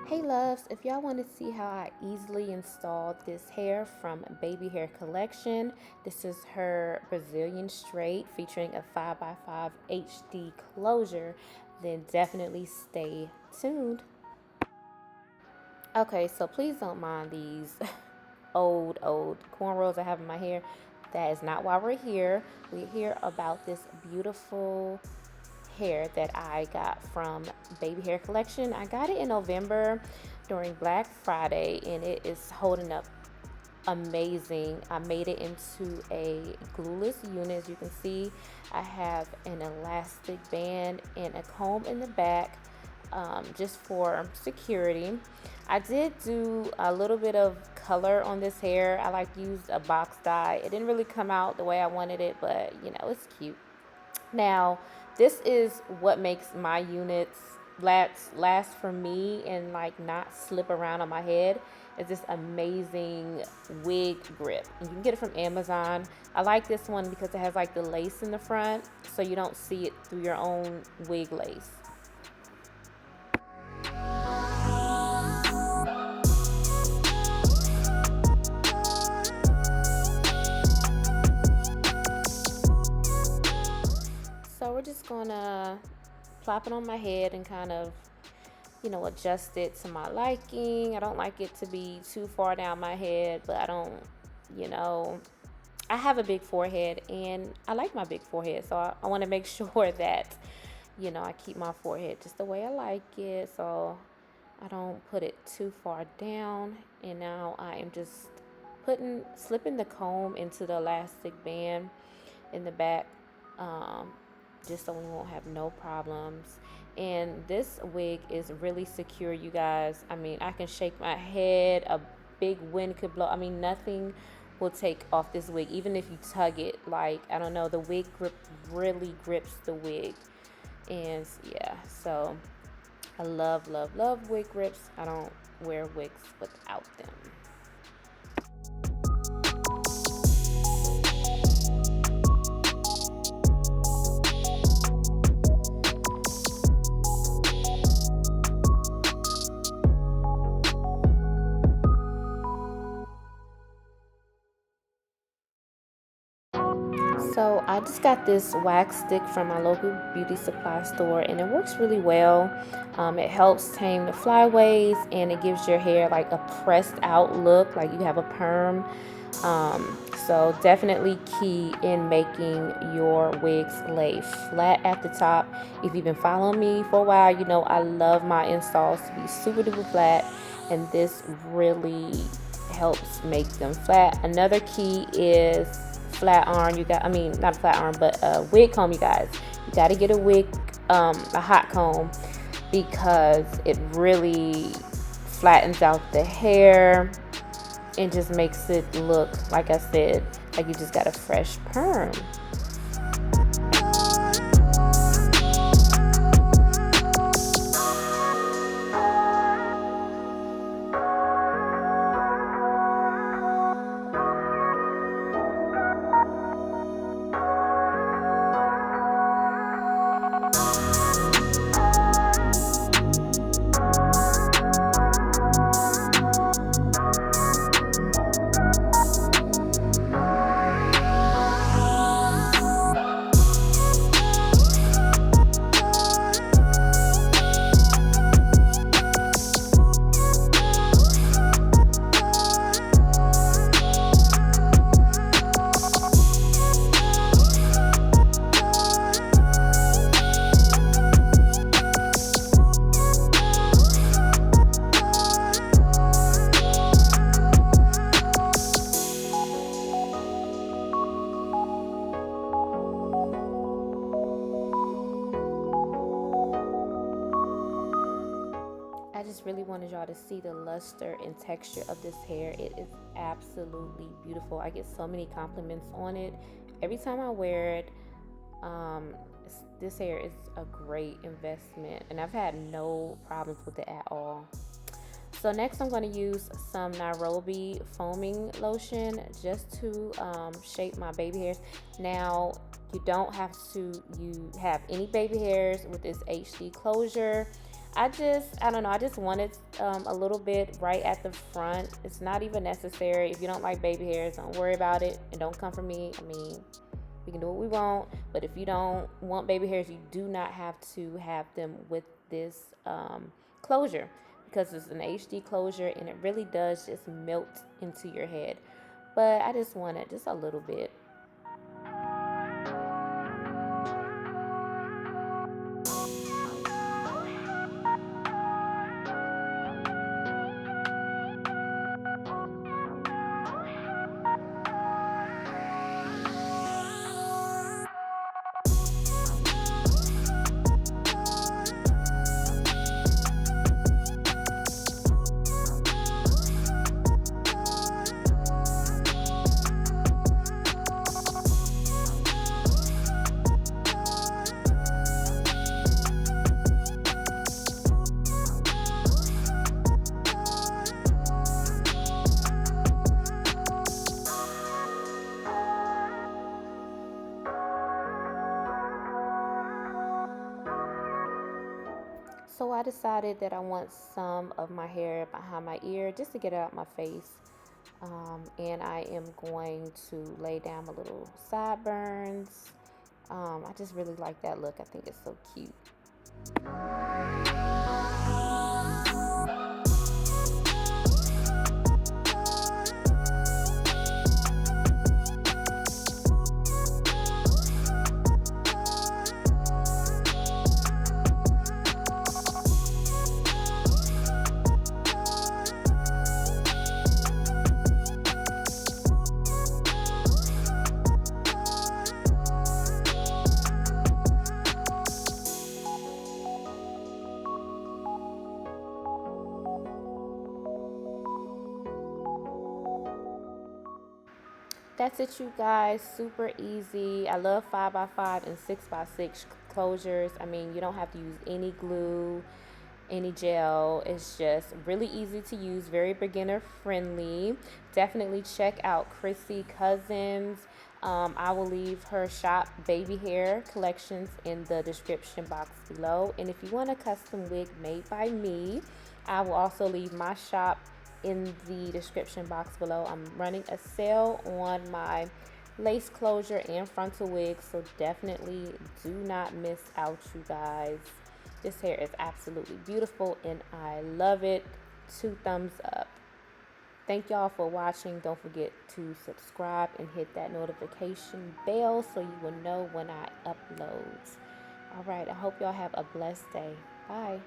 Hey loves, if y'all want to see how I easily installed this hair from Baby Hair Collection, this is her Brazilian straight featuring a 5x5 HD closure, then definitely stay tuned. Okay, so please don't mind these old cornrows I have in my hair. That is not why we're here. We're here about this beautiful hair that I got from Baby Hair Collection. I got it in November during Black Friday and it is holding up amazing. I made it into a glueless unit. As you can see, I have an elastic band and a comb in the back, just for security. I did do a little bit of color on this hair. I used a box dye. It didn't really come out the way I wanted it, but it's cute. Now, this is what makes my units last for me and not slip around on my head. Is this amazing wig grip. And you can get it from Amazon. I like this one because it has the lace in the front so you don't see it through your own wig lace. So we're just gonna plop it on my head and kind of, adjust it to my liking. I don't like it to be too far down my head, but I don't, you know, I have a big forehead and I like my big forehead. So I want to make sure that, I keep my forehead just the way I like it. So I don't put it too far down. And now I am just slipping the comb into the elastic band in the back, just so we won't have no problems. And this wig is really secure, you guys. I mean, I can shake my head, a big wind could blow. I mean, nothing will take off this wig, even if you tug it. I don't know, the wig grip really grips the wig. And yeah, so I love wig grips. I don't wear wigs without them. So I just got this wax stick from my local beauty supply store and it works really well. It helps tame the flyaways and it gives your hair a pressed out look, like you have a perm. So definitely key in making your wigs lay flat at the top. If you've been following me for a while, you know I love my installs to be super duper flat, and this really helps make them flat. Another key is flat iron. Not a flat iron, but a wig comb, you guys. You got to get a hot comb, because it really flattens out the hair and just makes it look, like I said, like you just got a fresh perm. I just really wanted y'all to see the luster and texture of this hair. It is absolutely beautiful. I get so many compliments on it every time I wear it. This hair is a great investment and I've had no problems with it at all. So next I'm going to use some Nairobi foaming lotion just to shape my baby hairs. Now, you don't have to have any baby hairs with this HD closure. I don't know, I just wanted a little bit right at the front. It's not even necessary. If you don't like baby hairs, don't worry about it and don't come for me. I mean, we can do what we want, but if you don't want baby hairs, you do not have to have them with this closure, because it's an HD closure and it really does just melt into your head. But I just wanted just a little bit. So I decided that I want some of my hair behind my ear just to get it out my face. And I am going to lay down my little sideburns. I just really like that look. I think it's so cute. That's it, you guys. Super easy. I love 5x5 and 6x6 closures. I mean, you don't have to use any glue, any gel. It's just really easy to use, very beginner friendly. Definitely check out Chrissy Cousins. I will leave her shop Baby Hair Collections in the description box below. And if you want a custom wig made by me, I will also leave my shop in the description box below. I'm running a sale on my lace closure and frontal wigs, so definitely do not miss out, you guys. This hair is absolutely beautiful and I love it. 2 thumbs up. Thank y'all for watching. Don't forget to subscribe and hit that notification bell so you will know when I upload. All right, I hope y'all have a blessed day. Bye.